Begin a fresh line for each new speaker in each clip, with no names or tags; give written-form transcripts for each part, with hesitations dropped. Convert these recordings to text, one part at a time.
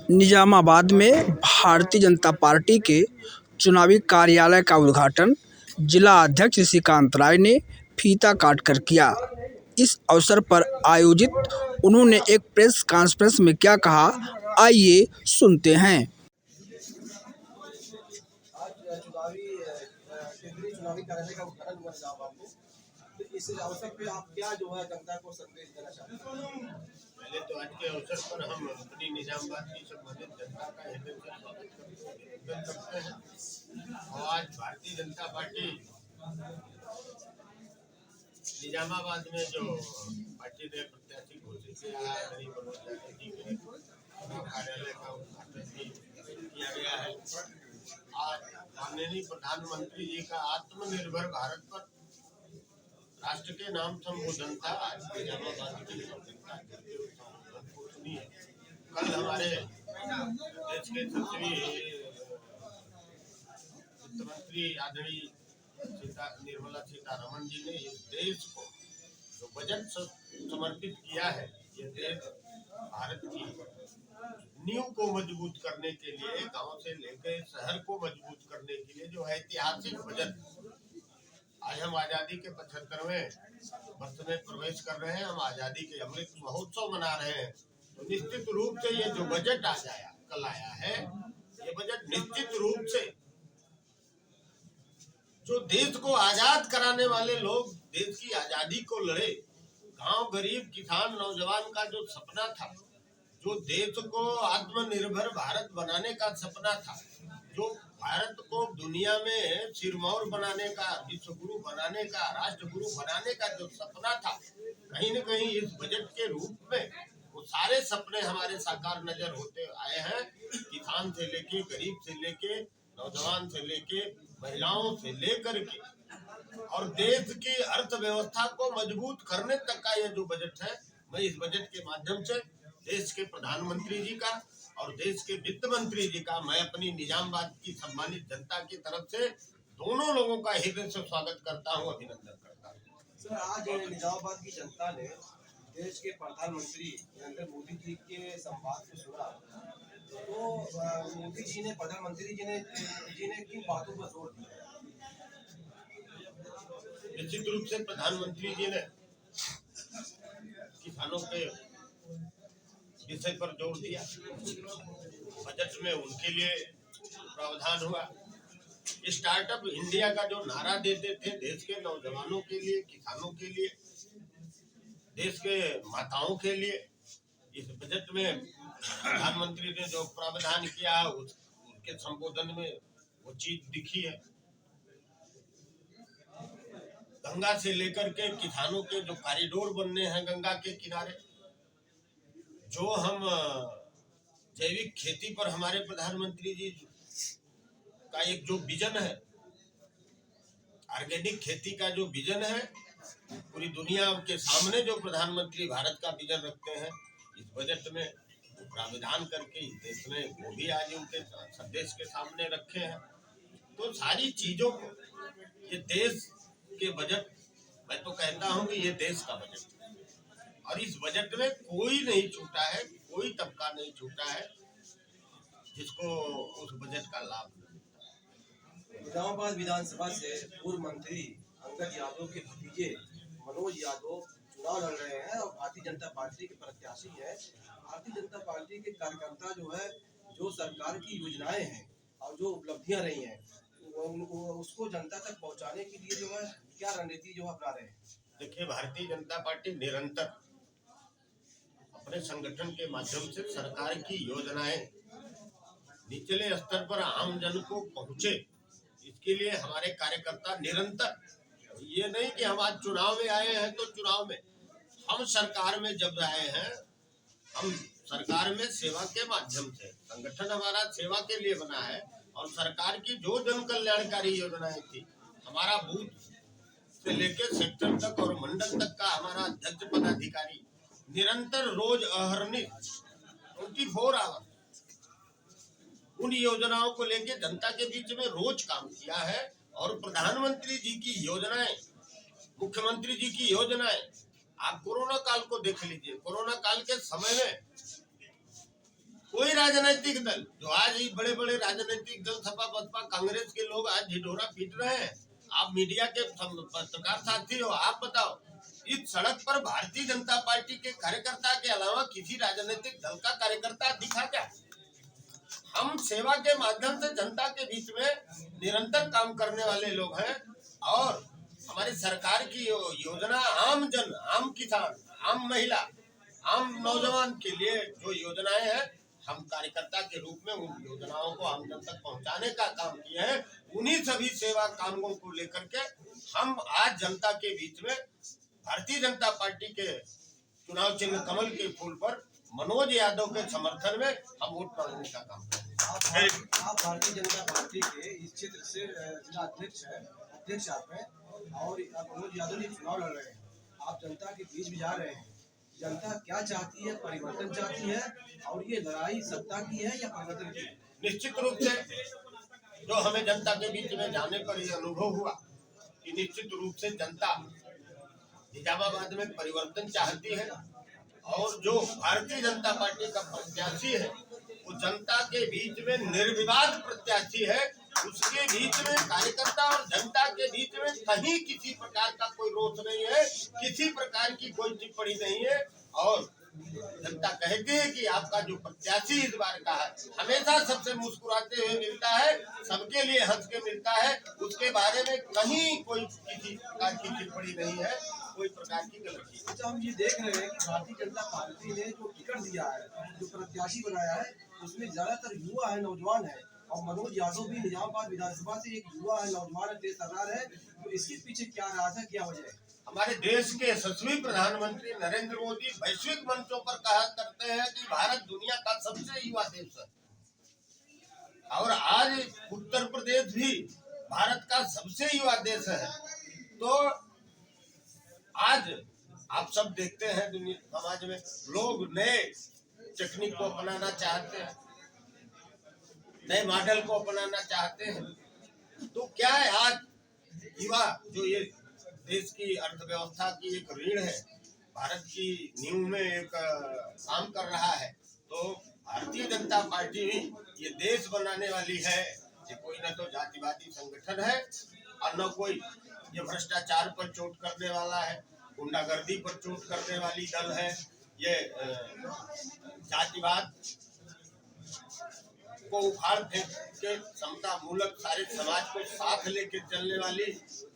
निजामाबाद में भारतीय जनता पार्टी के चुनावी कार्यालय का उद्घाटन जिला अध्यक्ष ऋषिकांत राय ने फीता काटकर किया। इस अवसर पर आयोजित उन्होंने एक प्रेस कॉन्फ्रेंस में क्या कहा, आइए सुनते हैं।
चुनावी कार्यालय का उद्घाटन हुआ निजामाबाद में, तो इस अवसर पे आप क्या जो है जनता को संदेश देना चाहते हैं?
पहले तो आज के अवसर पर हम अपनी निजामाबाद की सम्मानित जनता का हृदय से स्वागत करते हैं। और आज भारतीय जनता पार्टी निजामाबाद में जो पार्टी ने प्रत्याशी घोषित किया है, गरीब मनोज यादव जी के कार्यालय का उद्घाटन भी किया गया है। आज माननीय प्रधानमंत्री जी का आत्मनिर्भर भारत पर राष्ट्र के नाम संबोधन था। आज निजामाबाद की जनता को सुनिए। कल हमारे देश के सबसे वित्त मंत्री आदरणीय निर्मला सीतारमण जी ने इस देश को जो बजट समर्पित किया है, ये देश भारत की नींव को मजबूत करने के लिए, गांव से लेकर शहर को मजबूत करने के लिए जो ऐतिहासिक बजट, आज हम आजादी के 75वें वर्ष में प्रवेश कर रहे हैं, हम आजादी के अमृत महोत्सव मना रहे हैं। तो निश्चित रूप से ये जो बजट कल आया है, ये बजट निश्चित रूप से जो देश को आजाद कराने वाले लोग देश की आजादी को लड़े, गांव गरीब किसान नौजवान का जो सपना था, जो देश को आत्मनिर्भर भारत बनाने का सपना था, जो भारत को दुनिया में सिरमौर बनाने का, विश्वगुरु बनाने का, राष्ट्रगुरु बनाने का जो सपना था, कहीं न कहीं इस बजट के रूप में वो सारे सपने हमारे साकार नजर होते आए हैं। किसान से लेके, गरीब से लेके, नौजवान से लेके, महिलाओं से लेकर के और देश की अर्थव्यवस्था को मजबूत करने तक का ये जो बजट है, मैं इस बजट के माध्यम से देश के प्रधानमंत्री जी का और देश के वित्त मंत्री जी का, मैं अपनी निजामाबाद की सम्मानित जनता की तरफ से दोनों लोगों का हृदय से स्वागत करता हूं, अभिनंदन करता हूं।
सर, आज निजामाबाद की जनता ने देश के प्रधानमंत्री नरेंद्र मोदी जी के संवाद को सुना, तो मोदी जी ने, प्रधानमंत्री जी ने किन बातों पर जोर दिया?
निश्चित रूप से प्रधानमंत्री जी ने किसानों के विषय पर जोर दिया। बजट में उनके लिए प्रावधान हुआ। स्टार्टअप इंडिया का जो नारा देते थे, देश के नौजवानों के लिए, किसानों के लिए, देश के माताओं के लिए, इस बजट में प्रधानमंत्री ने जो प्रावधान किया उनके संबोधन में वो चीज दिखी है। गंगा से लेकर के किसानों के जो कॉरिडोर बनने हैं गंगा के किनारे, जो हम जैविक खेती पर हमारे प्रधानमंत्री जी का एक जो विजन है, ऑर्गेनिक खेती का जो विजन है, पूरी दुनिया के सामने जो प्रधानमंत्री भारत का विजन रखते हैं, इस बजट में प्रावधान करके इस देश में वो भी आज उनके देश के सामने रखे हैं। तो सारी चीजों को ये देश के बजट, मैं तो कहता हूं कि ये देश का बजट, और इस बजट में कोई नहीं छूटा है, कोई तबका नहीं छूटा है जिसको उस बजट का लाभ मिले।
निजामाबाद विधानसभा से पूर्व मंत्री अंगद यादव के भतीजे मनोज यादव चुनाव लड़ रहे हैं और भारतीय जनता पार्टी के प्रत्याशी हैं। भारतीय जनता पार्टी के कार्यकर्ता जो है, जो सरकार की योजनाएं हैं और जो उपलब्धियां रही हैं, उसको जनता तक पहुंचाने के लिए जो है क्या रणनीति जो अपना रहे हैं?
देखिए, भारतीय जनता पार्टी निरंतर अपने संगठन के माध्यम से सरकार की योजनाएं निचले स्तर पर आम जन को पहुंचे, इसके लिए हमारे कार्यकर्ता निरंतर, ये नहीं कि हम आज चुनाव में आए हैं तो चुनाव में, हम सरकार में जब आए हैं, हम सरकार में सेवा के माध्यम से, संगठन हमारा सेवा के लिए बना है और सरकार की जो जन कल्याणकारी योजनाएं थी, हमारा बूथ से लेकर सेक्टर तक और मंडल तक का हमारा अध्यक्ष पदाधिकारी निरंतर रोज अहर्निश 24 आवर उन योजनाओं को लेकर जनता के बीच में रोज काम किया है। और प्रधानमंत्री जी की योजनाएं, मुख्यमंत्री जी की योजनाएं, आप कोरोना काल को देख लीजिए। कोरोना काल के समय में कोई राजनीतिक दल जो आज ये बड़े बड़े राजनीतिक दल सपा बसपा कांग्रेस के लोग आज ढिढोरा पीट रहे हैं, आप मीडिया के पत्रकार साथी हो, आप बताओ इस सड़क पर भारतीय जनता पार्टी के कार्यकर्ता के अलावा किसी राजनीतिक दल का कार्यकर्ता दिखा क्या? हम सेवा के माध्यम से जनता के बीच में निरंतर काम करने वाले लोग हैं और हमारी सरकार की योजना आम जन, आम किसान, आम महिला, आम नौजवान के लिए जो योजनाएं हैं, हम कार्यकर्ता के रूप में उन योजनाओं को आम जन तक पहुंचाने का काम किए हैं। उन्हीं सभी सेवा कामों को लेकर के हम आज जनता के बीच में भारतीय जनता पार्टी के चुनाव चिन्ह कमल के फूल पर मनोज यादव के समर्थन में हम वोट मांगने का काम करते हैं।
आप भारतीय जनता पार्टी के इस क्षेत्र से जिला अध्यक्ष है, अध्यक्ष आप हैं और आप मनोज यादव जी चुनाव लड़ रहे हैं, आप जनता के बीच भी जा रहे हैं। जनता क्या चाहती है? परिवर्तन चाहती है और ये लड़ाई सत्ता की है या परिवर्तन की है?
निश्चित रूप से जो हमें जनता के बीच में जाने पर यह अनुभव हुआ कि निश्चित रूप से जनता निजामाबाद में परिवर्तन चाहती है और जो भारतीय जनता पार्टी का प्रत्याशी है वो जनता के बीच में निर्विवाद प्रत्याशी है। उसके बीच में कार्यकर्ता और जनता के बीच में कहीं किसी प्रकार का कोई रोष नहीं है, किसी प्रकार की कोई टिप्पणी नहीं है और जनता कहती है कि आपका जो प्रत्याशी इस बार का है हमेशा सबसे मुस्कुराते हुए मिलता है, सबके लिए हंस के मिलता है, उसके बारे में कहीं कोई किसी प्रकार की टिप्पणी नहीं है, कोई प्रकार की गलती।
अच्छा, हम ये देख रहे हैं कि भारतीय जनता पार्टी ने जो टिकट दिया है, जो प्रत्याशी बनाया है, उसमें ज्यादातर युवा है, नौजवान है और मनोज यादव भी निजामाबाद विधानसभा से एक युवा है, नौजवान है, तेज तर्रार है। तो इसके पीछे क्या राज है, क्या वजह है?
हमारे देश के यशस्वी प्रधानमंत्री नरेंद्र मोदी वैश्विक मंचों पर कहा करते हैं कि भारत दुनिया का सबसे युवा देश है और आज उत्तर प्रदेश भी भारत का सबसे युवा देश है। तो आज आप सब देखते हैं दुनिया समाज में लोग नए टेक्निक को अपनाना चाहते हैं, नए मॉडल को अपनाना चाहते हैं। तो क्या है, आज युवा जो ये देश की अर्थव्यवस्था की एक रीढ़ है, भारत की नींव में एक काम कर रहा है, तो भारतीय जनता पार्टी ये देश बनाने वाली है। ये कोई न तो जातिवादी संगठन है और न कोई ये भ्रष्टाचार पर चोट करने वाला है, गुंडागर्दी पर चोट करने वाली दल है। ये जातिवाद को उखाड़ फेंक के समता मूलक सारे समाज को साथ लेके चलने वाली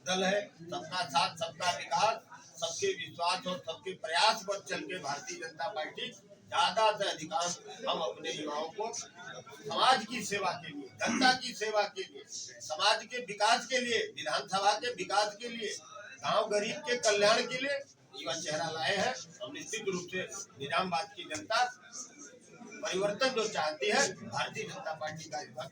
दल है। सबका साथ, सबका विकास, सबके विश्वास और सबके प्रयास पर चल के भारतीय जनता पार्टी ज्यादा से अधिकांश हम अपने युवाओं को समाज की सेवा के लिए, जनता की सेवा के लिए, समाज के विकास के लिए, विधानसभा के विकास के लिए, गांव गरीब के कल्याण के लिए युवा चेहरा लाए हैं। हम निश्चित रूप से निजामाबाद की जनता परिवर्तन जो चाहती है, भारतीय जनता पार्टी का इस बार